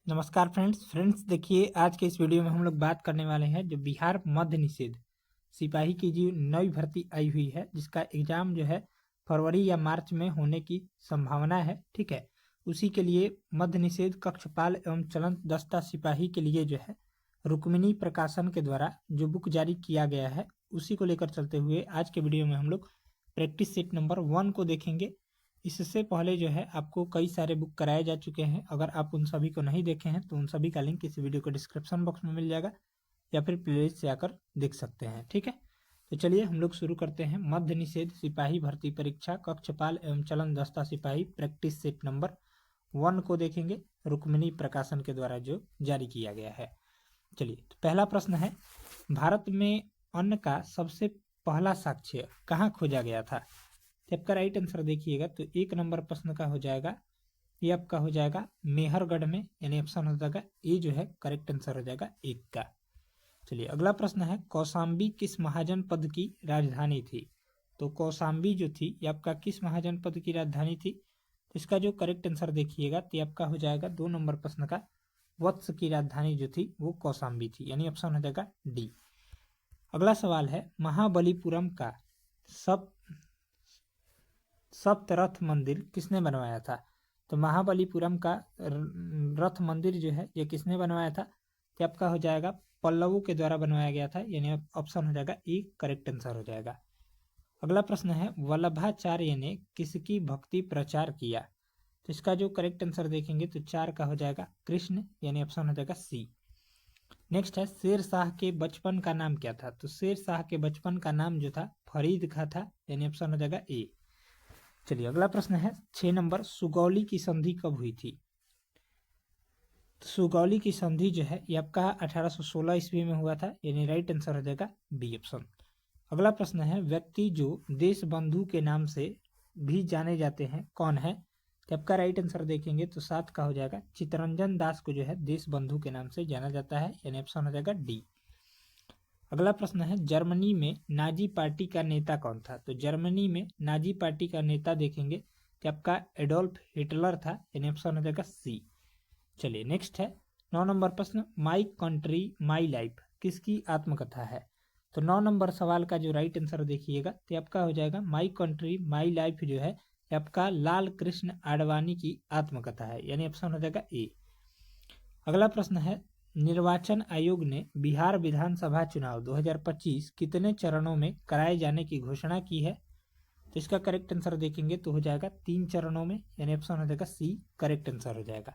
नमस्कार फ्रेंड्स देखिए आज के इस वीडियो में हम लोग बात करने वाले हैं जो बिहार मद्य निषेध सिपाही की जो नई भर्ती आई हुई है जिसका एग्जाम जो है फरवरी या मार्च में होने की संभावना है। ठीक है, उसी के लिए मद्य निषेध कक्षपाल एवं चलंत दस्ता सिपाही के लिए जो है रुक्मिणी प्रकाशन के द्वारा जो बुक जारी किया गया है उसी को लेकर चलते हुए आज के वीडियो में हम लोग प्रैक्टिस सेट नंबर 1 को देखेंगे। इससे पहले जो है आपको कई सारे बुक कराए जा चुके हैं। अगर आप उन सभी को नहीं देखे हैं तो उन सभी का लिंक इस वीडियो के डिस्क्रिप्शन बॉक्स में मिल जाएगा या फिर प्लेलिस्ट से आकर देख सकते हैं। ठीक है, तो चलिए हम लोग शुरू करते हैं। मद्य निषेध सिपाही भर्ती परीक्षा कक्षपाल एवं चलन दस्ता सिपाही प्रैक्टिस सेट नंबर 1 को देखेंगे, रुक्मिणी प्रकाशन के द्वारा जो जारी किया गया है। चलिए, तो पहला प्रश्न है, भारत में अन्न का सबसे पहला साक्ष्य कहाँ खोजा गया था? तो आपका राइट आंसर देखिएगा तो 1 नंबर प्रश्न का हो जाएगा, ये आपका हो जाएगा मेहरगढ़ में, यानी ऑप्शन हो जाएगा ये जो है करेक्ट आंसर हो जाएगा 1 का। चलिए अगला प्रश्न है, कौशाम्बी किस महाजनपद की राजधानी थी? तो कौशाम्बी जो थी ये आपका किस महाजनपद की राजधानी थी? तो इसका जो करेक्ट आंसर देखिएगा तो ये आपका हो जाएगा 2 नंबर प्रश्न का, वत्स की राजधानी जो थी वो कौशाम्बी थी, यानी ऑप्शन हो जाएगा डी। अगला सवाल है, महाबलीपुरम का सब सप्तरथ मंदिर किसने बनवाया था? तो महाबलीपुरम का रथ मंदिर जो है ये किसने बनवाया था? तो आपका हो जाएगा पल्लवों के द्वारा बनवाया गया था, यानी ऑप्शन हो जाएगा ए करेक्ट आंसर हो जाएगा। अगला प्रश्न है, वल्लभाचार्य ने किसकी भक्ति प्रचार किया? तो इसका जो करेक्ट आंसर देखेंगे तो 4 का हो जाएगा कृष्ण, यानी ऑप्शन हो जाएगा सी। नेक्स्ट है, शेर शाह के बचपन का नाम क्या था? तो शेर शाह के बचपन का नाम जो था फरीद खां था, यानी ऑप्शन हो जाएगा ए। चलिए अगला प्रश्न है, 6 नंबर, सुगौली की संधि कब हुई थी? तो सुगौली की संधि जो है ये आपका 1816 ईस्वी में हुआ था, यानी राइट आंसर हो जाएगा बी ऑप्शन। अगला प्रश्न है, व्यक्ति जो देश बंधु के नाम से भी जाने जाते हैं कौन है? तो आपका राइट आंसर देखेंगे तो 7 का हो जाएगा चित्तरंजन दास को जो है देश बंधु के नाम से जाना जाता है, यानी ऑप्शन हो जाएगा डी। अगला प्रश्न है, जर्मनी में नाजी पार्टी का नेता कौन था? तो जर्मनी में नाजी पार्टी का नेता देखेंगे कि आपका एडोल्फ हिटलर था, यानी ऑप्शन हो जाएगा सी। चलिए नेक्स्ट है 9 नंबर प्रश्न, माई कंट्री माई लाइफ किसकी आत्मकथा है? तो 9 नंबर सवाल का जो राइट आंसर देखिएगा तो आपका हो जाएगा माई कंट्री माई लाइफ जो है आपका लाल कृष्ण आडवाणी की आत्मकथा है, यानी ऑप्शन हो जाएगा ए। अगला प्रश्न है, निर्वाचन आयोग ने बिहार विधानसभा चुनाव 2025 कितने चरणों में कराए जाने की घोषणा की है? तो इसका करेक्ट आंसर देखेंगे तो हो जाएगा 3 चरणों में, यानी ऑप्शन हो जाएगा सी करेक्ट आंसर हो जाएगा।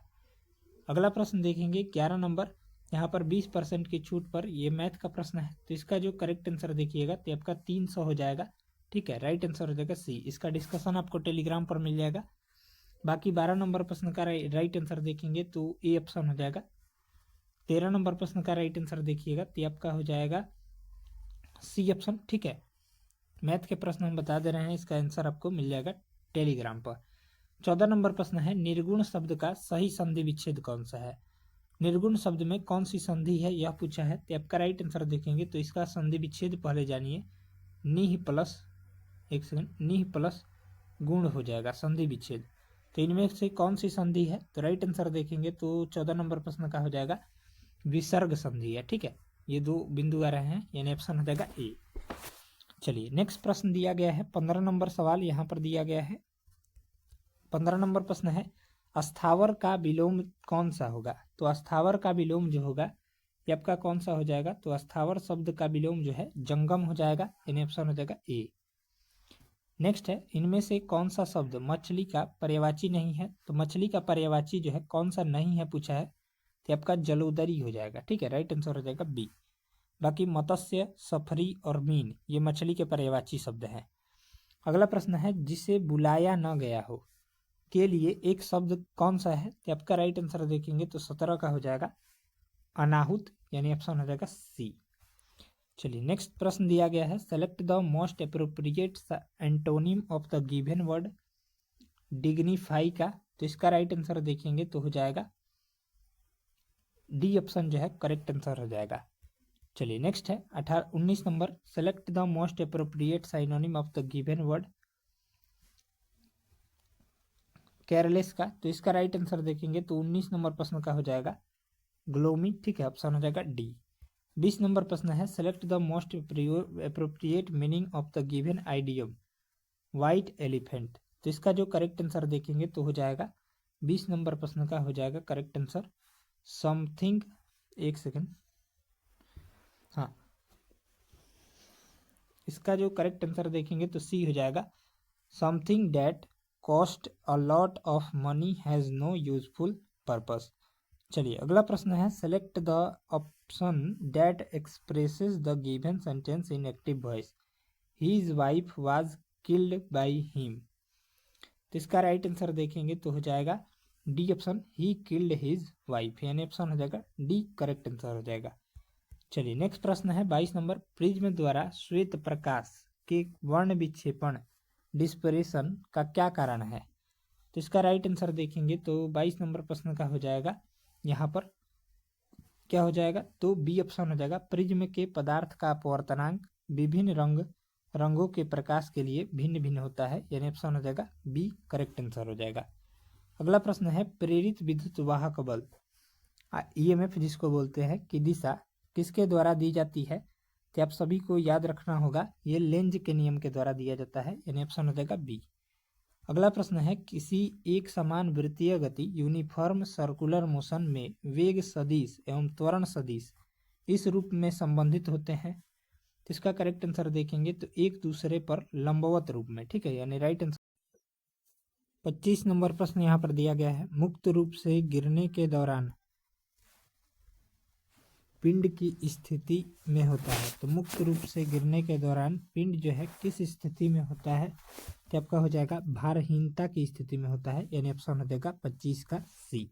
अगला प्रश्न देखेंगे 11 नंबर, यहाँ पर 20% की छूट पर, ये मैथ का प्रश्न है तो इसका जो करेक्ट आंसर देखिएगा तो आपका 300 हो जाएगा। ठीक है, राइट आंसर हो जाएगा सी। इसका डिस्कशन आपको टेलीग्राम पर मिल जाएगा। बाकी 12 नंबर प्रश्न का राइट आंसर देखेंगे तो ए ऑप्शन हो जाएगा। 13 नंबर प्रश्न का राइट आंसर देखिएगा तो आपका हो जाएगा सी ऑप्शन। ठीक है, मैथ के प्रश्न हम बता दे रहे हैं, इसका आंसर आपको मिल जाएगा टेलीग्राम पर। 14 नंबर प्रश्न है, निर्गुण शब्द का सही संधि विच्छेद कौन सा है? निर्गुण शब्द में कौन सी संधि है यह पूछा है तो आपका राइट आंसर देखेंगे तो इसका संधि विच्छेद पहले जानिए, निह प्लस, एक सेकंड, निह प्लस गुण हो जाएगा संधि विच्छेद। तो इनमें से कौन सी संधि है? तो राइट आंसर देखेंगे तो 14 नंबर प्रश्न का हो जाएगा विसर्ग संधि है। ठीक है, ये 2 बिंदु आ रहे हैं, यानी ऑप्शन हो जाएगा ए। चलिए नेक्स्ट प्रश्न दिया गया है 15 नंबर सवाल यहाँ पर दिया गया है। 15 नंबर प्रश्न है, अस्थावर का विलोम कौन सा होगा? तो अस्थावर का विलोम जो होगा ये आपका कौन सा हो जाएगा? तो अस्थावर शब्द का विलोम जो है जंगम हो जाएगा, यानी ऑप्शन हो जाएगा ए। नेक्स्ट है, इनमें से कौन सा शब्द मछली का पर्यायवाची नहीं है? तो मछली का पर्यायवाची जो है कौन सा नहीं है पूछा है तो आपका जलोदरी हो जाएगा। ठीक है, राइट आंसर हो जाएगा बी। बाकी मत्स्य, सफरी और मीन ये मछली के पर्यायवाची शब्द हैं। अगला प्रश्न है, जिसे बुलाया न गया हो के लिए एक शब्द कौन सा है? तो आपका राइट आंसर देखेंगे तो 17 का हो जाएगा अनाहुत, यानी ऑप्शन हो जाएगा सी। चलिए नेक्स्ट प्रश्न दिया गया है, select the most appropriate antonym of the given word dignify का। तो इसका राइट आंसर देखेंगे तो हो जाएगा डी ऑप्शन जो है करेक्ट आंसर हो जाएगा। चलिए नेक्स्ट है 19 number, select the most appropriate synonym of the given word careless का, तो इसका राइट आंसर देखेंगे तो 19 नंबर प्रश्न का हो जाएगा ग्लोमी, ठीक है, ऑप्शन हो जाएगा डी। 20 नंबर प्रश्न है select the most appropriate meaning of the given idiom white elephant, तो इसका जो करेक्ट आंसर देखेंगे तो हो जाएगा 20 नंबर प्रश्न का हो जाएगा करेक्ट आंसर समथिंग, एक सेकेंड, हाँ, इसका जो करेक्ट आंसर देखेंगे तो सी हो जाएगा something that cost a lot of money has no useful purpose. चलिए अगला प्रश्न है select the option that expresses the given sentence in active voice his wife was killed by him, तो इसका राइट आंसर देखेंगे तो हो जाएगा D option he killed his wife, यानी ऑप्शन हो जाएगा डी करेक्ट आंसर हो जाएगा। चलिए नेक्स्ट प्रश्न है 22 नंबर प्रिज्म द्वारा श्वेत प्रकाश के वर्ण विक्षेपण डिस्परेशन का क्या कारण है, तो इसका राइट आंसर देखेंगे तो 22 नंबर प्रश्न का हो जाएगा यहाँ पर क्या हो जाएगा, तो बी ऑप्शन हो जाएगा प्रिज्म के पदार्थ का अपवर्तनांक विभिन्न रंगों के प्रकाश के लिए भिन्न भिन्न होता है, यानी ऑप्शन हो जाएगा बी करेक्ट आंसर हो जाएगा। अगला प्रश्न है प्रेरित विद्युत वाहक बल ईएमएफ जिसको बोलते हैं की दिशा किसके द्वारा दी जाती है, तो आप सभी को याद रखना होगा ये लेंज के नियम के द्वारा दिया जाता है, यानी ऑप्शन हो जाएगा बी। अगला प्रश्न है किसी एक समान वृत्तीय गति यूनिफॉर्म सर्कुलर मोशन में वेग सदिश एवं त्वरण सदिश इस रूप में संबंधित होते हैं, तो इसका करेक्ट आंसर देखेंगे तो एक दूसरे पर लंबवत रूप में, ठीक है, यानी राइट आंसर। 25 नंबर प्रश्न यहाँ पर दिया गया है मुक्त रूप से गिरने के दौरान पिंड की स्थिति में होता है, तो मुक्त रूप से गिरने के दौरान पिंड जो है किस स्थिति में होता है, तो आपका हो जाएगा भारहीनता की स्थिति में होता है, यानी ऑप्शन हो जाएगा 25 का सी।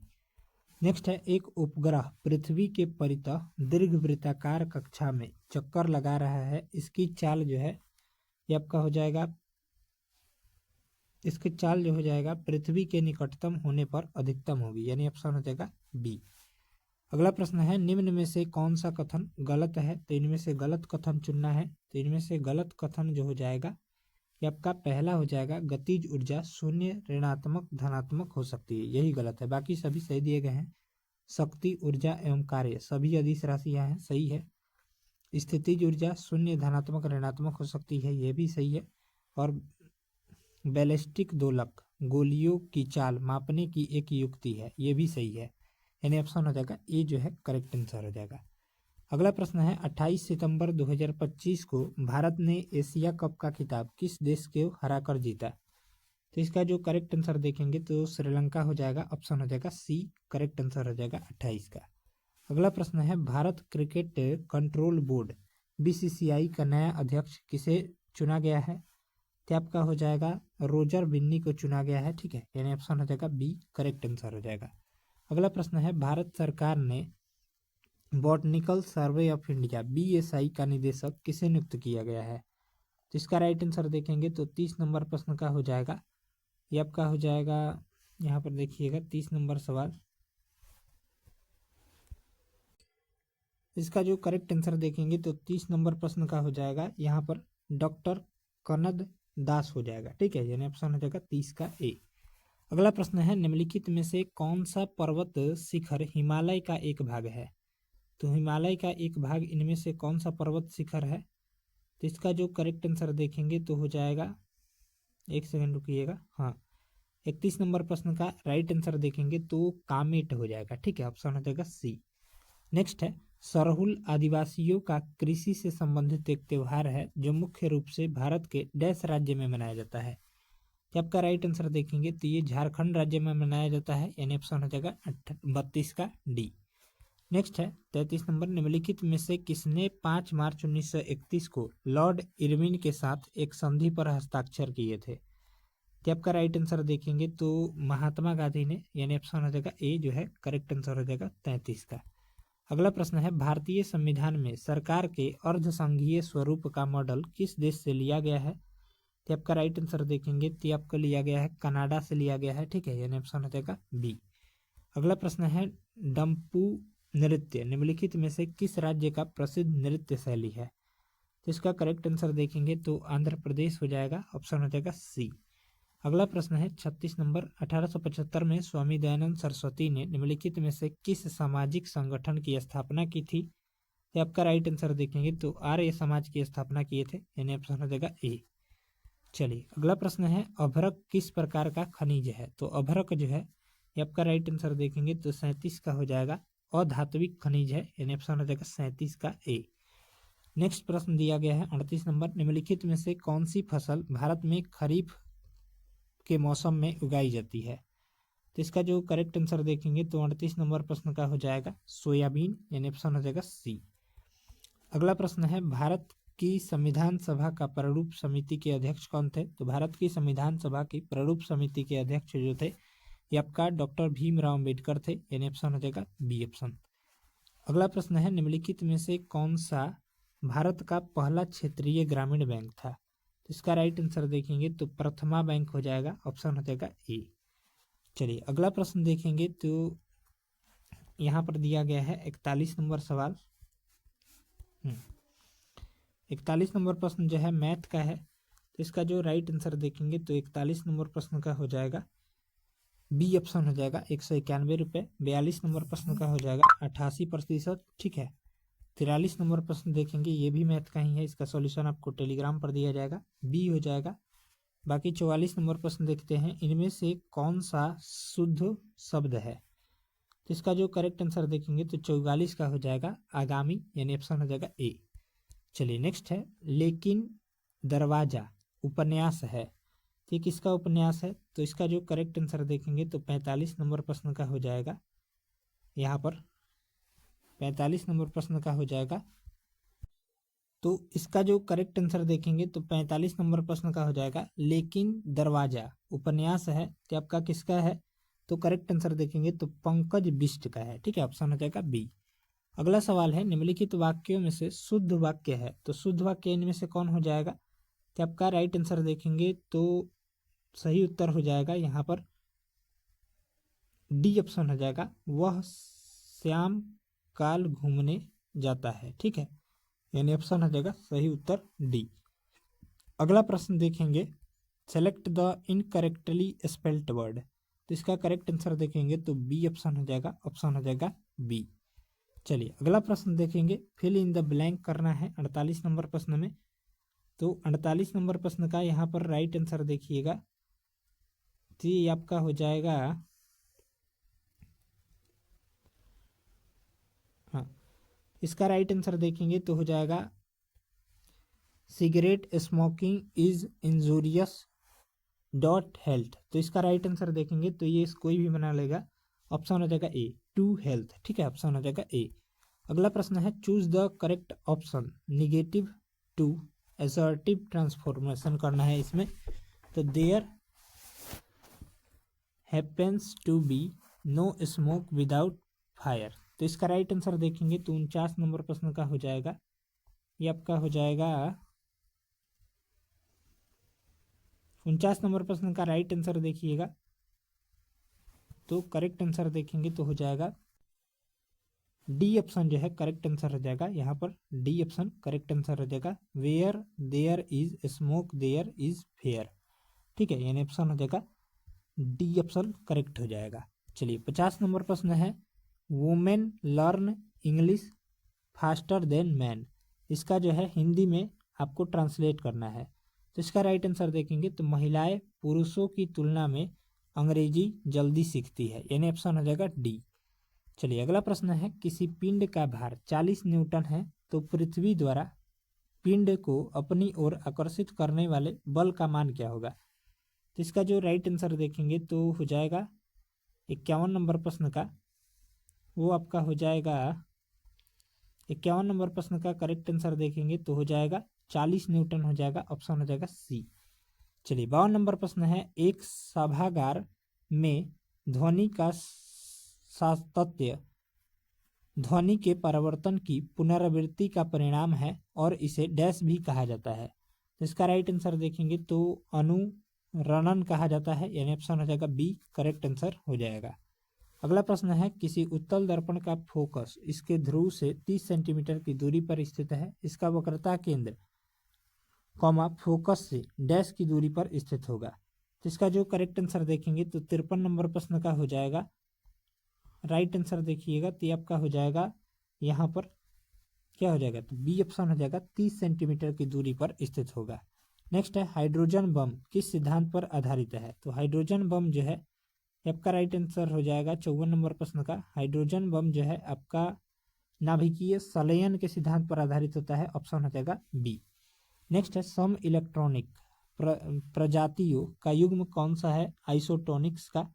नेक्स्ट है एक उपग्रह पृथ्वी के परितः दीर्घवृत्ताकार कक्षा में चक्कर लगा रहा है, इसकी चाल जो है ये आपका हो जाएगा, इसकी चाल जो हो जाएगा पृथ्वी के निकटतम होने पर अधिकतम होगी, यानी ऑप्शन हो जाएगा बी। अगला प्रश्न है निम्न में से कौन सा कथन गलत है, तो इनमें से गलत कथन चुनना है, तो इनमें से गलत कथन जो हो जाएगा ये आपका पहला हो जाएगा गतिज ऊर्जा शून्य ऋणात्मक धनात्मक हो सकती है, यही गलत है, बाकी सभी सही दिए गए हैं। शक्ति ऊर्जा एवं कार्य सभी अदिश राशियां हैं, सही है। स्थितिज ऊर्जा शून्य धनात्मक ऋणात्मक हो सकती है, यह भी सही है। और बैलिस्टिक दोलक गोलियों की चाल मापने की एक युक्ति है, ये भी सही है, यानी ऑप्शन हो जाएगा ए जो है करेक्ट आंसर हो जाएगा। अगला प्रश्न है 28 सितंबर 2025 को भारत ने एशिया कप का खिताब किस देश को हराकर जीता, तो इसका जो करेक्ट आंसर देखेंगे तो श्रीलंका हो जाएगा, ऑप्शन हो जाएगा सी करेक्ट आंसर हो जाएगा 28 का। अगला प्रश्न है Bharat cricket control board BCCI का नया अध्यक्ष किसे चुना गया है, तो आपका हो जाएगा रोजर बिन्नी को चुना गया है, ठीक है, यानी ऑप्शन हो जाएगा बी करेक्ट आंसर हो जाएगा। अगला प्रश्न है भारत सरकार ने botanical survey of India BSI का निदेशक किसे नियुक्त किया गया है, तो इसका राइट आंसर देखेंगे तो 30 नंबर प्रश्न का हो जाएगा, ये आपका हो जाएगा यहाँ पर देखिएगा 30 नंबर सवाल, इसका जो करेक्ट आंसर देखेंगे तो 30 नंबर प्रश्न का हो जाएगा यहाँ पर डॉक्टर कनद दास हो जाएगा, ठीक है, यानी ऑप्शन हो जाएगा 30 का ए। अगला प्रश्न है निम्नलिखित में से कौन सा पर्वत शिखर हिमालय का एक भाग है, तो हिमालय का एक भाग इनमें से कौन सा पर्वत शिखर है, तो इसका जो करेक्ट आंसर देखेंगे तो हो जाएगा, एक सेकंड रुकिएगा, हाँ 31 नंबर प्रश्न का राइट आंसर देखेंगे तो कामेट हो जाएगा, ठीक है, ऑप्शन हो जाएगा सी। नेक्स्ट है सरहुल आदिवासियों का कृषि से संबंधित एक त्योहार है जो मुख्य रूप से भारत के डैश राज्य में मनाया जाता है, तो आपका राइट आंसर देखेंगे तो ये झारखंड राज्य में मनाया जाता है, यानी ऑप्शन हो जाएगा 32 का डी। नेक्स्ट है 33 नंबर निम्नलिखित में से किसने 5 मार्च 1931 को लॉर्ड इरविन के साथ एक संधि पर हस्ताक्षर किए थे, तो आपका राइट आंसर देखेंगे तो महात्मा गांधी ने, यानी ऑप्शन हो जाएगा ए जो है करेक्ट आंसर हो जाएगा 33 का। अगला प्रश्न है भारतीय संविधान में सरकार के अर्धसंघीय स्वरूप का मॉडल किस देश से लिया गया है, तो आपका राइट आंसर देखेंगे तो आपको लिया गया है कनाडा से लिया गया है, ठीक है, यानी ऑप्शन हो जाएगा बी। अगला प्रश्न है डम्पू नृत्य निम्नलिखित में से किस राज्य का प्रसिद्ध नृत्य शैली है, तो इसका करेक्ट आंसर देखेंगे तो आंध्र प्रदेश हो जाएगा, ऑप्शन हो जाएगा सी। अगला प्रश्न है 36 नंबर, 1875 में स्वामी दयानंद सरस्वती ने निम्नलिखित में से किस सामाजिक संगठन की स्थापना की थी? तो आपका राइट आंसर देखेंगे तो आर्य समाज की स्थापना किए थे, यानी ऑप्शन हो जाएगा ए। चलिए अगला प्रश्न है अभ्रक किस प्रकार का खनिज है? तो अभ्रक जो है ये आपका राइट आंसर देखेंगे तो 37 का हो जाएगा, अधात्विक खनिज है, यानी ऑप्शन हो जाएगा 37 का ए। नेक्स्ट प्रश्न दिया गया है 38 नंबर, निम्नलिखित में से कौन सी फसल भारत में खरीफ के मौसम में उगाई जाती है? तो इसका जो करेक्ट आंसर देखेंगे तो 38 नंबर प्रश्न का हो जाएगा सोयाबीन, यानी ऑप्शन हो जाएगा सी। अगला प्रश्न है भारत की संविधान सभा का प्रारूप समिति के अध्यक्ष कौन थे? तो भारत की संविधान सभा की प्रारूप समिति के अध्यक्ष जो थे ये आपका डॉक्टर भीमराव अम्बेडकर थे, यानी ऑप्शन हो जाएगा बी ऑप्शन। अगला प्रश्न है निम्नलिखित में से कौन सा भारत का पहला क्षेत्रीय ग्रामीण बैंक था? तो इसका राइट आंसर देखेंगे तो प्रथमा बैंक हो जाएगा, ऑप्शन हो जाएगा ए। चलिए अगला प्रश्न देखेंगे तो यहाँ पर दिया गया है 41 नंबर सवाल। 41 नंबर प्रश्न जो है मैथ का है, तो इसका जो राइट आंसर देखेंगे तो 41 नंबर प्रश्न का हो जाएगा बी ऑप्शन हो जाएगा 191 रुपये। 42 नंबर प्रश्न का हो जाएगा 88%, ठीक है। 43 नंबर प्रश्न देखेंगे ये भी मैथ का ही है, इसका सॉल्यूशन आपको टेलीग्राम पर दिया जाएगा, बी हो जाएगा। बाकी 44 नंबर प्रश्न देखते हैं, इनमें से कौन सा शुद्ध शब्द है? तो इसका जो करेक्ट आंसर देखेंगे तो 44 का हो जाएगा आगामी, यानी ऑप्शन हो जाएगा ए। चलिए नेक्स्ट है लेकिन दरवाजा उपन्यास है, तो किसका उपन्यास है? तो इसका जो करेक्ट आंसर देखेंगे तो 45 नंबर प्रश्न का हो जाएगा, यहाँ पर 45 नंबर प्रश्न का हो जाएगा। तो इसका जो करेक्ट आंसर देखेंगे तो 45 नंबर प्रश्न का हो जाएगा लेकिन दरवाजा उपन्यास है, तो आपका किसका है? तो करेक्ट आंसर देखेंगे तो पंकज बिष्ट का है, ठीक है, ऑप्शन हो जाएगा बी। अगला सवाल है निम्नलिखित वाक्यों में से शुद्ध वाक्य है, तो शुद्ध वाक्य इनमें से कौन हो जाएगा? तो आपका राइट आंसर देखेंगे तो सही उत्तर हो जाएगा यहाँ पर डी ऑप्शन हो जाएगा, वह श्याम काल घूमने जाता है, ठीक है, यानी ऑप्शन हो जाएगा सही उत्तर डी। अगला प्रश्न देखेंगे select the incorrectly spelled word, तो इसका करेक्ट आंसर देखेंगे तो बी ऑप्शन हो जाएगा, ऑप्शन हो जाएगा बी। चलिए अगला प्रश्न देखेंगे फिल इन द ब्लैंक करना है 48 नंबर प्रश्न में। तो 48 नंबर प्रश्न का यहाँ पर राइट आंसर देखिएगा तो ये आपका हो जाएगा, हाँ इसका राइट आंसर देखेंगे तो हो जाएगा cigarette smoking is injurious dot health, तो इसका राइट आंसर देखेंगे तो ये कोई भी बना लेगा, ऑप्शन हो जाएगा ए टू हेल्थ, ठीक है, ऑप्शन हो जाएगा ए। अगला प्रश्न है choose the correct option negative to assertive transformation करना है इसमें। तो there happens to be no smoke without fire, तो इसका राइट आंसर देखेंगे तो 49 नंबर प्रश्न का हो जाएगा, ये आपका हो जाएगा 49 नंबर प्रश्न का राइट आंसर देखिएगा तो करेक्ट आंसर देखेंगे तो हो जाएगा डी ऑप्शन जो है करेक्ट आंसर हो जाएगा, यहाँ पर डी ऑप्शन करेक्ट आंसर हो जाएगा, where there is smoke there is fire, ठीक है, यानी ऑप्शन हो जाएगा डी ऑप्शन करेक्ट हो जाएगा। चलिए 50 नंबर प्रश्न है women learn English faster than man, इसका जो है हिंदी में आपको ट्रांसलेट करना है, तो इसका राइट आंसर देखेंगे तो महिलाएं पुरुषों की तुलना में अंग्रेजी जल्दी सीखती है, यानी ऑप्शन हो जाएगा डी। चलिए अगला प्रश्न है किसी पिंड का भार 40 न्यूटन है तो पृथ्वी द्वारा पिंड को अपनी ओर आकर्षित करने वाले बल का मान क्या होगा? तो इसका जो राइट आंसर देखेंगे तो हो जाएगा 51 नंबर प्रश्न का, वो आपका हो जाएगा 51 नंबर प्रश्न का करेक्ट आंसर देखेंगे तो हो जाएगा 40 न्यूटन हो जाएगा, ऑप्शन हो जाएगा सी। चलिए 52 नंबर प्रश्न है एक सभागार में ध्वनि का सातत्य ध्वनि के परिवर्तन की पुनरावृत्ति का परिणाम है और इसे डैश भी कहा जाता है, तो इसका राइट आंसर देखेंगे तो अनुरणन कहा जाता है, यानी ऑप्शन हो जाएगा बी करेक्ट आंसर हो जाएगा। अगला प्रश्न है किसी उत्तल दर्पण का फोकस इसके ध्रुव से 30 सेंटीमीटर की दूरी पर स्थित है, इसका वक्रता केंद्र कॉमा फोकस से डैश की दूरी पर स्थित होगा, तो इसका जो करेक्ट आंसर देखेंगे तो 53 नंबर प्रश्न का हो जाएगा राइट आंसर देखिएगा, तो ये आपका हो जाएगा यहाँ पर क्या हो जाएगा, तो बी ऑप्शन हो जाएगा, 30 सेंटीमीटर की दूरी पर स्थित होगा। नेक्स्ट है हाइड्रोजन बम किस सिद्धांत पर आधारित है, तो हाइड्रोजन बम जो है आपका राइट आंसर हो जाएगा 54 नंबर प्रश्न का। हाइड्रोजन बम जो है आपका नाभिकीय संलयन के सिद्धांत पर आधारित होता है, ऑप्शन हो जाएगा बी। नेक्स्ट है सम इलेक्ट्रॉनिक प्रजातियों का युग्म कौन सा है आइसोटोनिक्स का,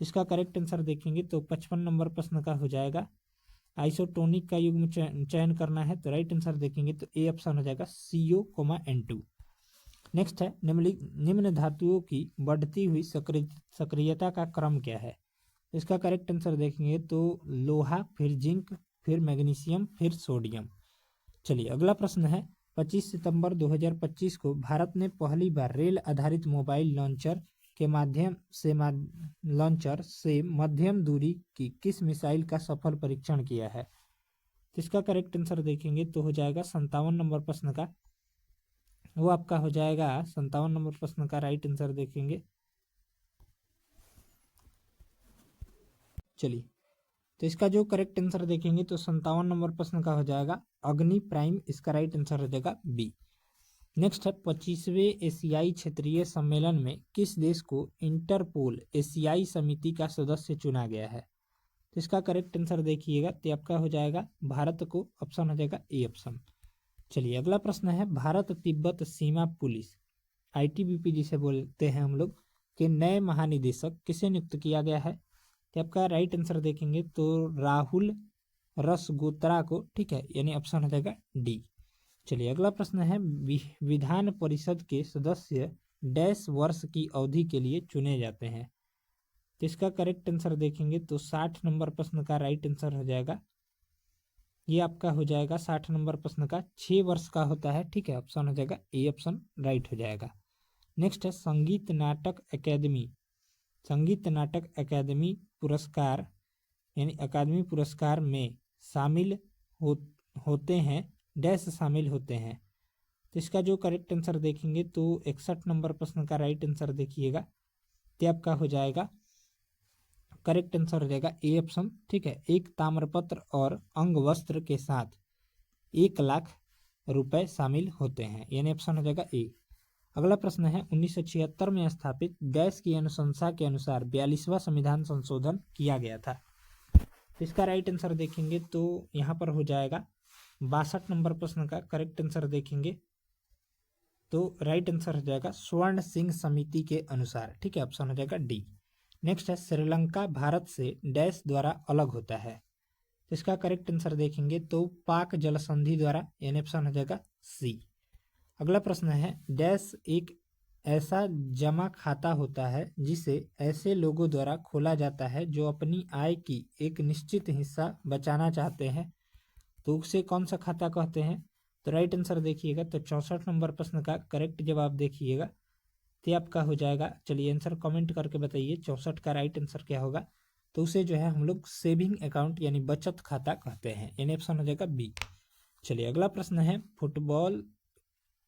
इसका करेक्ट आंसर देखेंगे तो 55 नंबर प्रश्न का हो जाएगा आइसोटोनिक का युग्म चयन करना है, तो राइट आंसर देखेंगे तो ए ऑप्शन हो जाएगा CO, N2। नेक्स्ट है निम्न धातुओं की बढ़ती हुई सक्रियता का क्रम क्या है, इसका करेक्ट आंसर देखेंगे तो लोहा, फिर जिंक, फिर मैग्नीशियम, फिर सोडियम। चलिए अगला प्रश्न है 25 सितंबर 2025 को भारत ने पहली बार रेल आधारित मोबाइल लॉन्चर से मध्यम दूरी की किस मिसाइल का सफल परीक्षण किया है, तो इसका करेक्ट आंसर देखेंगे तो हो जाएगा 57 नंबर प्रश्न का, वो आपका हो जाएगा 57 नंबर प्रश्न का राइट आंसर देखेंगे। चलिए तो इसका जो करेक्ट आंसर देखेंगे तो 57 नंबर प्रश्न का हो जाएगा अग्नि प्राइम, इसका राइट आंसर हो जाएगा बी। नेक्स्ट है 25वें एशियाई क्षेत्रीय सम्मेलन में किस देश को इंटरपोल एशियाई समिति का सदस्य चुना गया है, तो इसका करेक्ट आंसर देखिएगा तो आपका हो जाएगा भारत को, ऑप्शन हो जाएगा ए ऑप्शन। चलिए अगला प्रश्न है भारत तिब्बत सीमा पुलिस ITBP जिसे बोलते हैं हम लोग के नए महानिदेशक किसे नियुक्त किया गया है, तो आपका राइट आंसर देखेंगे तो राहुल रसगोत्रा को, ठीक है, यानी ऑप्शन हो जाएगा डी। चलिए अगला प्रश्न है विधान परिषद के सदस्य डैश वर्ष की अवधि के लिए चुने जाते हैं, तो इसका करेक्ट आंसर देखेंगे तो 60 नंबर प्रश्न का राइट आंसर हो जाएगा, ये आपका हो जाएगा 60 नंबर प्रश्न का 6 वर्ष का होता है, ठीक है, ऑप्शन हो जाएगा ए ऑप्शन राइट हो जाएगा। नेक्स्ट है संगीत नाटक अकादमी पुरस्कार यानी अकादमी पुरस्कार में शामिल होते हैं डैश शामिल होते हैं, तो इसका जो करेक्ट आंसर देखेंगे तो 61 नंबर प्रश्न का राइट आंसर देखिएगा, तो आपका हो जाएगा करेक्ट आंसर हो जाएगा ए ऑप्शन, ठीक है, एक ताम्रपत्र और अंग वस्त्र के साथ 1 लाख रुपए शामिल होते हैं, यानी ऑप्शन हो जाएगा ए। अगला प्रश्न है 1976 में स्थापित गैस की अनुशंसा के अनुसार 42वां संविधान संशोधन किया गया था, तो इसका राइट आंसर देखेंगे तो यहाँ पर हो जाएगा 62 नंबर प्रश्न का करेक्ट आंसर देखेंगे तो राइट आंसर हो जाएगा स्वर्ण सिंह समिति के अनुसार, ठीक है, ऑप्शन हो जाएगा डी। नेक्स्ट है श्रीलंका भारत से डैश द्वारा अलग होता है, तो इसका करेक्ट आंसर देखेंगे तो पाक जल संधि द्वारा, यानी ऑप्शन हो जाएगा सी। अगला प्रश्न है डैश एक ऐसा जमा खाता होता है जिसे ऐसे लोगों द्वारा खोला जाता है जो अपनी आय की एक निश्चित हिस्सा बचाना चाहते हैं, तो उसे कौन सा खाता कहते हैं, तो राइट आंसर देखिएगा तो 64 नंबर प्रश्न का करेक्ट जवाब देखिएगा तो आपका हो जाएगा, चलिए आंसर कमेंट करके बताइए 64 का राइट आंसर क्या होगा, तो उसे जो है हम लोग सेविंग अकाउंट यानी बचत खाता कहते हैं, यानी ऑप्शन हो जाएगा बी। चलिए अगला प्रश्न है फुटबॉल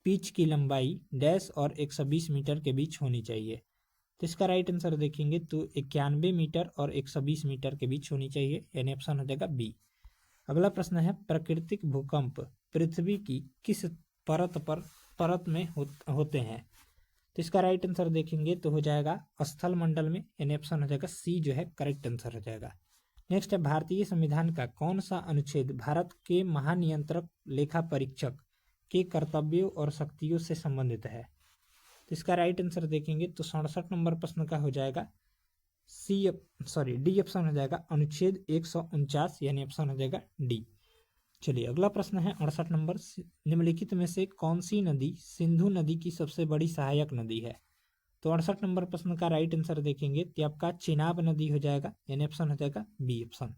पिच की लंबाई डैश और 120 मीटर के बीच होनी चाहिए, तो इसका राइट आंसर देखेंगे तो 91 मीटर और 120 मीटर के बीच होनी चाहिए, यानी ऑप्शन हो जाएगा बी। अगला प्रश्न है प्राकृतिक भूकंप पृथ्वी की किस परत में होते हैं, तो इसका राइट आंसर देखेंगे तो हो जाएगा स्थल मंडल में, यानी ऑप्शन हो जाएगा सी जो है करेक्ट आंसर हो जाएगा। नेक्स्ट है भारतीय संविधान का कौन सा अनुच्छेद भारत के महानियंत्रक लेखा परीक्षक के कर्तव्यों और शक्तियों से संबंधित है, तो इसका राइट आंसर देखेंगे तो 67 नंबर प्रश्न का हो जाएगा डी ऑप्शन हो जाएगा अनुच्छेद 149, यानी ऑप्शन हो जाएगा डी। चलिए अगला प्रश्न है 68 नंबर, निम्नलिखित में से कौन सी नदी सिंधु नदी की सबसे बड़ी सहायक नदी है, तो 68 नंबर प्रश्न का राइट आंसर देखेंगे तो आपका चिनाब नदी हो जाएगा, यानी ऑप्शन हो जाएगा बी ऑप्शन।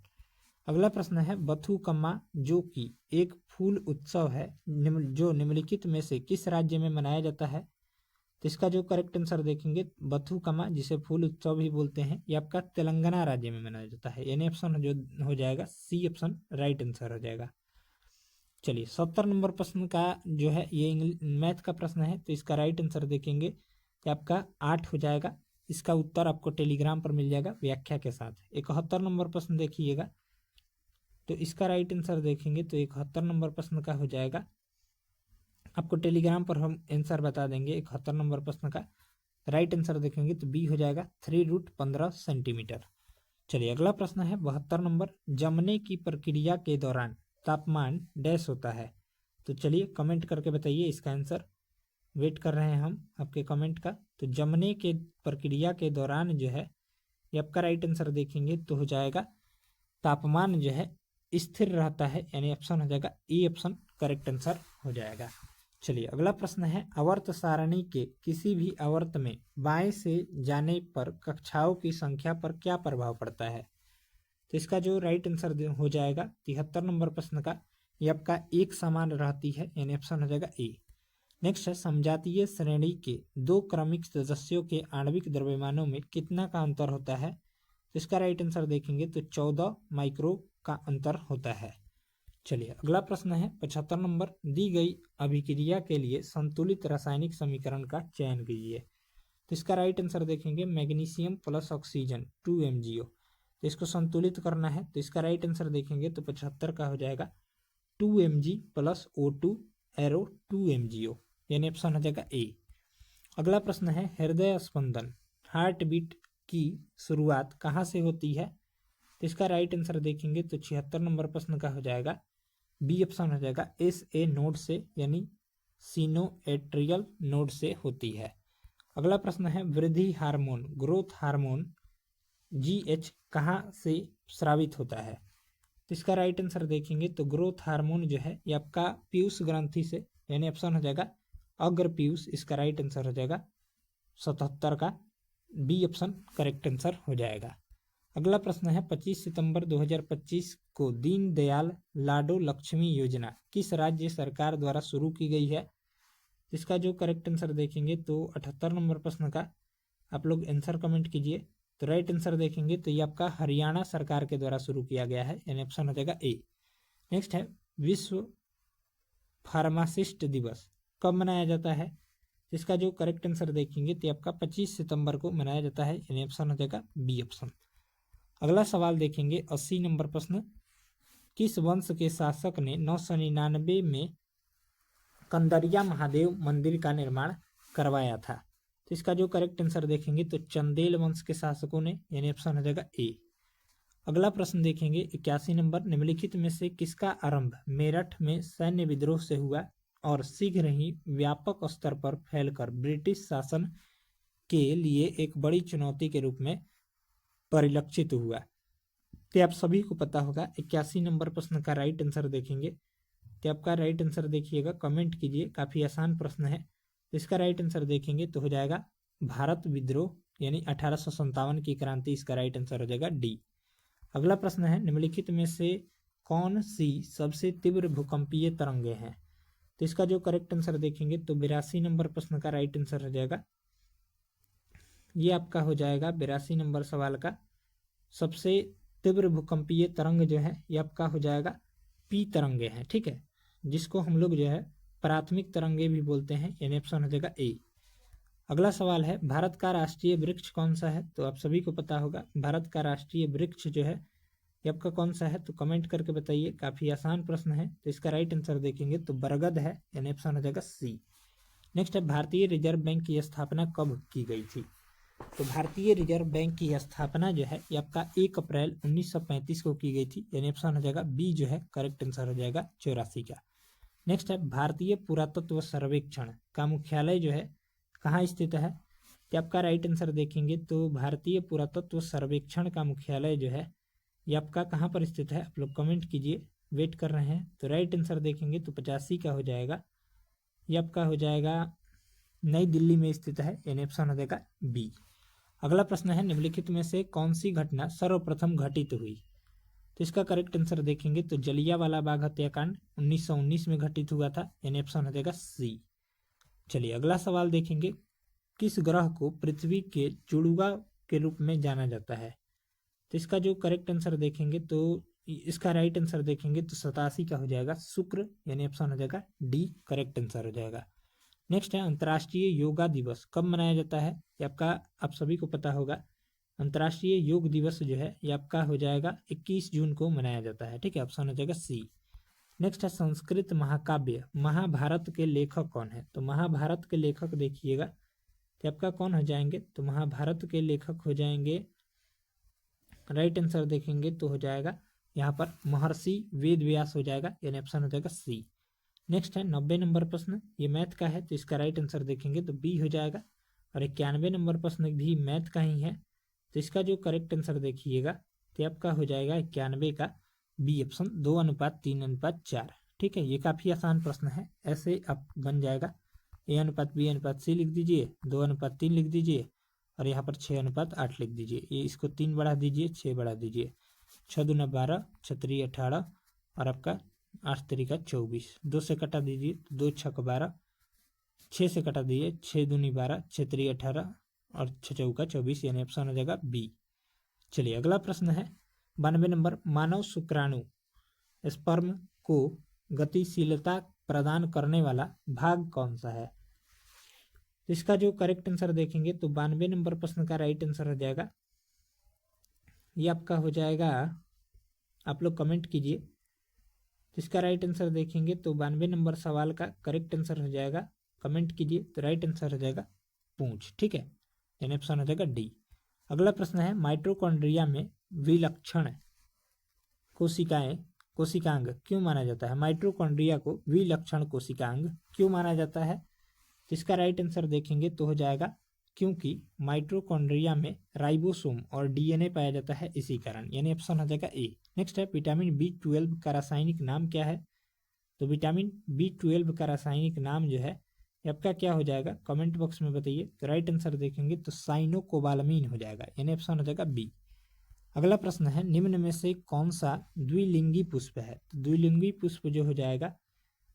अगला प्रश्न है बथुकम्मा जो कि एक फूल उत्सव है जो निम्नलिखित में से किस राज्य में मनाया जाता है, तो इसका जो करेक्ट आंसर देखेंगे बथुकम्मा जिसे फूल उत्सव भी बोलते हैं ये आपका तेलंगाना राज्य में मनाया जाता है, यानी ऑप्शन जो हो जाएगा सी ऑप्शन राइट आंसर हो जाएगा। चलिए 70 नंबर प्रश्न का जो है ये मैथ का प्रश्न है, तो इसका राइट आंसर देखेंगे तो आपका 8 हो जाएगा। इसका उत्तर आपको टेलीग्राम पर मिल जाएगा व्याख्या के साथ। 71 नंबर प्रश्न देखिएगा, तो इसका राइट आंसर देखेंगे तो 71 नंबर प्रश्न का हो जाएगा, आपको टेलीग्राम पर हम आंसर बता देंगे। 71 नंबर प्रश्न का राइट आंसर देखेंगे तो बी हो जाएगा 3√15 सेंटीमीटर। चलिए अगला प्रश्न है 72 नंबर, जमने की प्रक्रिया के दौरान तापमान डैश होता है। तो चलिए कमेंट करके बताइए इसका आंसर, वेट कर रहे हैं हम आपके कमेंट का। तो जमने के प्रक्रिया के दौरान जो है, ये आपका राइट आंसर देखेंगे तो हो जाएगा तापमान जो है स्थिर रहता है, यानी ऑप्शन हो जाएगा ई ऑप्शन करेक्ट आंसर हो जाएगा। चलिए अगला प्रश्न है, आवर्त सारणी के किसी भी आवर्त में बाएं से जाने पर कक्षाओं की संख्या पर क्या प्रभाव पड़ता है। तो इसका जो राइट आंसर हो जाएगा 73 नंबर प्रश्न का, ये आपका एक समान रहती है, यानी ऑप्शन हो जाएगा ए। नेक्स्ट है, समजातीय श्रेणी के दो क्रमिक सदस्यों के आणविक द्रव्यमानों में कितना का अंतर होता है। तो इसका राइट आंसर देखेंगे तो 14 माइक्रो का अंतर होता है। चलिए अगला प्रश्न है 75 नंबर, दी गई अभिक्रिया के लिए संतुलित रासायनिक समीकरण का चयन कीजिए। तो इसका राइट आंसर देखेंगे मैग्नीशियम प्लस ऑक्सीजन 2MgO। तो इसको संतुलित करना है, तो इसका राइट आंसर देखेंगे तो 75 का हो जाएगा 2Mg plus O2 arrow 2MgO, यानी ऑप्शन हो जाएगा ए। अगला प्रश्न है, हृदय स्पंदन हार्ट बीट की शुरुआत कहाँ से होती है। तो इसका राइट आंसर देखेंगे तो 76 नंबर प्रश्न का हो जाएगा बी ऑप्शन हो जाएगा SA नोड से, यानी सिनोएट्रियल नोड से होती है। अगला प्रश्न है, वृद्धि हार्मोन ग्रोथ हार्मोन GH कहाँ से स्रावित होता है। तो इसका राइट आंसर देखेंगे तो ग्रोथ हार्मोन जो है ये आपका पीयूष ग्रंथि से, यानी ऑप्शन हो जाएगा अग्र पीयूष, इसका राइट आंसर हो जाएगा 77 का बी ऑप्शन करेक्ट आंसर हो जाएगा। अगला प्रश्न है, 25 सितंबर 2025 को दीनदयाल लाडो लक्ष्मी योजना किस राज्य सरकार द्वारा शुरू की गई है। इसका जो करेक्ट आंसर देखेंगे तो 78 नंबर प्रश्न का आप लोग आंसर कमेंट कीजिए। तो राइट आंसर देखेंगे तो ये आपका हरियाणा सरकार के द्वारा शुरू किया गया है, यानी ऑप्शन हो जाएगा ए। नेक्स्ट है, विश्व फार्मासिस्ट दिवस कब मनाया जाता है। इसका जो करेक्ट आंसर देखेंगे तो आपका 25 सितंबर को मनाया जाता है, यानी ऑप्शन हो जाएगा बी ऑप्शन। अगला सवाल देखेंगे 80 नंबर प्रश्न, किस वंश के शासक ने 999 में कंदरिया महादेव मंदिर का निर्माण करवाया था। तो इसका जो करेक्ट आंसर देखेंगे तो चंदेल वंश के शासकों ने, यानी ऑप्शन हो जाएगा ए। अगला प्रश्न देखेंगे 81 नंबर, निम्नलिखित में से किसका आरंभ मेरठ में सैन्य विद्रोह से हुआ और शीघ्र ही व्यापक स्तर पर फैलकर ब्रिटिश शासन के लिए एक बड़ी चुनौती के रूप में परिलक्षित हुआ। तो आप सभी को पता होगा 81 नंबर प्रश्न का राइट आंसर देखेंगे तो आपका राइट आंसर देखिएगा, कमेंट कीजिए, काफी आसान प्रश्न है। इसका राइट आंसर देखेंगे तो हो जाएगा भारत विद्रोह, यानी 1857 की क्रांति, इसका राइट आंसर हो जाएगा डी। अगला प्रश्न है, निम्नलिखित में से कौन सी सबसे तीव्र भूकंपीय तरंगे हैं। तो इसका जो करेक्ट आंसर देखेंगे तो 82 नंबर प्रश्न का राइट आंसर हो जाएगा, ये आपका हो जाएगा 82 नंबर सवाल का सबसे तीव्र भूकंपीय तरंग जो है ये आपका हो जाएगा पी तरंगे हैं, ठीक है, जिसको हम लोग जो है प्राथमिक तरंगे भी बोलते हैं, यानी ऑप्शन हो जाएगा ए। अगला सवाल है, भारत का राष्ट्रीय वृक्ष कौन सा है। तो आप सभी को पता होगा भारत का राष्ट्रीय वृक्ष जो है ये आपका कौन सा है, तो कमेंट करके बताइए, काफी आसान प्रश्न है। तो इसका राइट आंसर देखेंगे तो बरगद है, यानी ऑप्शन हो जाएगा सी। नेक्स्ट है, भारतीय रिजर्व बैंक की स्थापना कब की गई थी। तो भारतीय रिजर्व बैंक की स्थापना जो है ये आपका 1 अप्रैल 1935 को की गई थी, यानी ऑप्शन हो जाएगा बी जो है करेक्ट आंसर हो जाएगा 84 का। नेक्स्ट है, भारतीय पुरातत्व सर्वेक्षण का मुख्यालय जो है कहाँ स्थित है। तो आपका राइट आंसर देखेंगे तो भारतीय पुरातत्व सर्वेक्षण का मुख्यालय जो है ये आपका कहाँ पर स्थित है, आप लोग कमेंट कीजिए, वेट कर रहे हैं। तो राइट आंसर देखेंगे तो 85 का हो जाएगा, ये आपका हो जाएगा नई दिल्ली में स्थित है, यानी ऑप्शन हो जाएगा बी। अगला प्रश्न है, निम्नलिखित में से कौन सी घटना सर्वप्रथम घटित हुई। तो इसका करेक्ट आंसर देखेंगे तो जलियांवाला बाग हत्याकांड 1919 में घटित हुआ था, यानी ऑप्शन हो जाएगा सी। चलिए अगला सवाल देखेंगे, किस ग्रह को पृथ्वी के जुड़वा के रूप में जाना जाता है। तो इसका जो करेक्ट आंसर देखेंगे तो इसका राइट आंसर देखेंगे तो 87 का हो जाएगा शुक्र, यानी ऑप्शन हो जाएगा डी करेक्ट आंसर हो जाएगा। नेक्स्ट है अंतर्राष्ट्रीय योगा दिवस कब मनाया जाता है, ये आपका आप सभी को पता होगा। अंतर्राष्ट्रीय योग दिवस जो है ये आपका हो जाएगा 21 जून को मनाया जाता है, ठीक है, ऑप्शन हो जाएगा सी। नेक्स्ट है संस्कृत महाकाव्य महाभारत के लेखक कौन है, तो महाभारत के लेखक देखिएगा कि आपका कौन हो जाएंगे, तो महाभारत के लेखक हो जाएंगे, राइट आंसर देखेंगे तो हो जाएगा यहाँ पर महर्षि वेद व्यास हो जाएगा, यानी ऑप्शन हो जाएगा सी। नेक्स्ट है 90 नंबर प्रश्न, ये मैथ का है तो इसका राइट आंसर देखेंगे तो बी हो जाएगा। और 91 नंबर प्रश्न भी मैथ का ही है तो इसका जो करेक्ट आंसर देखिएगा तो आपका हो जाएगा 91 का बी ऑप्शन 2:3:4, ठीक है। ये काफ़ी आसान प्रश्न है, ऐसे आप बन जाएगा A/B/C लिख दीजिए, 2:3 लिख दीजिए और यहाँ पर 6:8 लिख दीजिए। ये इसको 3 बढ़ा दीजिए, 6 बढ़ा दीजिए, 6×2 = 12, 6×3 = 18 और आपका 8×3 = 24, 2 से कटा दीजिए, 2×6 = 12, 6 से कटा दीजिए, 6×2 = 12, 6×3 = 18 और 6×4 = 24, यानी ऑप्शन हो जाएगा बी। चलिए अगला प्रश्न है 92 नंबर, मानव शुक्राणु स्पर्म को गतिशीलता प्रदान करने वाला भाग कौन सा है, इसका जो करेक्ट आंसर देखेंगे तो 92 नंबर प्रश्न का राइट आंसर हो जाएगा, ये आपका हो जाएगा, आप लोग कमेंट कीजिए। इसका राइट आंसर देखेंगे तो 92 नंबर सवाल का करेक्ट आंसर हो जाएगा, कमेंट कीजिए तो राइट आंसर हो जाएगा पूंछ, ठीक है, यानी ऑप्शन हो जाएगा डी। अगला प्रश्न है माइटोकॉन्ड्रिया में विलक्षण कोशिकांग क्यों माना जाता है, माइटोकॉन्ड्रिया को विलक्षण कोशिकांग क्यों माना जाता है, इसका राइट आंसर देखेंगे तो हो जाएगा क्योंकि माइटोकॉन्ड्रिया में राइबोसोम और डीएनए पाया जाता है, इसी कारण, यानी ऑप्शन हो जाएगा ए। नेक्स्ट है विटामिन B12 का रासायनिक नाम क्या है, तो विटामिन B12 का रासायनिक नाम जो है आपका क्या हो जाएगा, कमेंट बॉक्स में बताइए। तो राइट आंसर देखेंगे तो साइनोकोबालामीन हो जाएगा, यानी ऑप्शन हो जाएगा बी। अगला प्रश्न है निम्न में से कौन सा द्विलिंगी पुष्प है, तो द्विलिंगी पुष्प जो हो जाएगा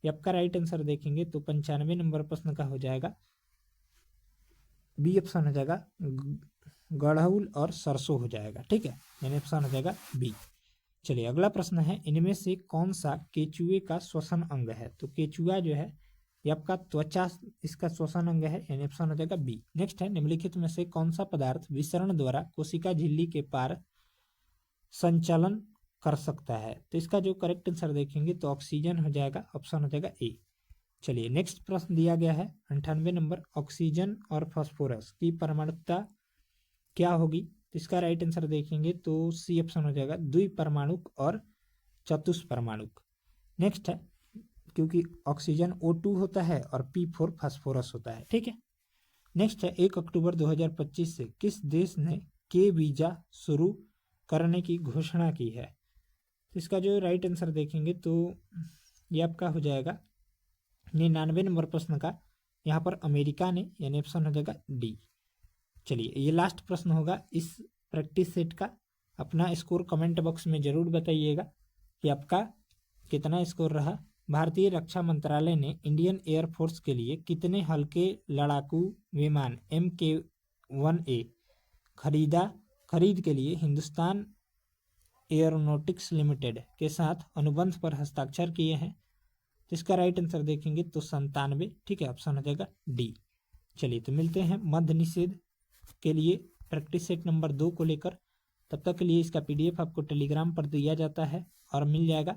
ये आपका राइट आंसर देखेंगे तो 95 नंबर प्रश्न का हो जाएगा बी ऑप्शन हो जाएगा, गड़हुल और सरसों हो जाएगा, ठीक है, यानी ऑप्शन हो जाएगा बी। चलिए अगला प्रश्न है इनमें से कौन सा केचुए का श्वसन अंग है, तो केचुआ जो है ये आपका त्वचा इसका श्वसन अंग है, यानी ऑप्शन हो जाएगा बी। नेक्स्ट है निम्नलिखित में से कौन सा पदार्थ विसरण द्वारा कोशिका झिल्ली के पार संचालन कर सकता है, तो इसका जो करेक्ट आंसर देखेंगे तो ऑक्सीजन हो जाएगा, ऑप्शन हो जाएगा ए। चलिए नेक्स्ट प्रश्न दिया गया है 98 नंबर, ऑक्सीजन और फास्फोरस की परमाणुकता क्या होगी, तो इसका राइट आंसर देखेंगे तो सी ऑप्शन हो जाएगा, द्विपरमाणुक और चतुष्परमाणुक। नेक्स्ट है क्योंकि ऑक्सीजन O2 होता है और P4 फास्फोरस होता है, ठीक है। नेक्स्ट है 1 अक्टूबर 2025 से किस देश ने के वीजा शुरू करने की घोषणा की है, तो इसका जो राइट आंसर देखेंगे तो ये आपका हो जाएगा 99 नंबर प्रश्न का यहाँ पर अमेरिका ने, यानी ऑप्शन हो जाएगा डी। चलिए ये लास्ट प्रश्न होगा इस प्रैक्टिस सेट का, अपना स्कोर कमेंट बॉक्स में जरूर बताइएगा कि आपका कितना स्कोर रहा। भारतीय रक्षा मंत्रालय ने इंडियन एयरफोर्स के लिए कितने हल्के लड़ाकू विमान MK-1A खरीद के लिए हिंदुस्तान एयरोनॉटिक्स लिमिटेड के साथ अनुबंध पर हस्ताक्षर किए हैं, तो इसका राइट आंसर देखेंगे तो 97, ठीक है, ऑप्शन हो जाएगा डी। चलिए तो मिलते हैं मध्य निषेध के लिए प्रैक्टिस सेट नंबर 2 को लेकर, तब तक के लिए इसका PDF आपको टेलीग्राम पर दिया जाता है और मिल जाएगा।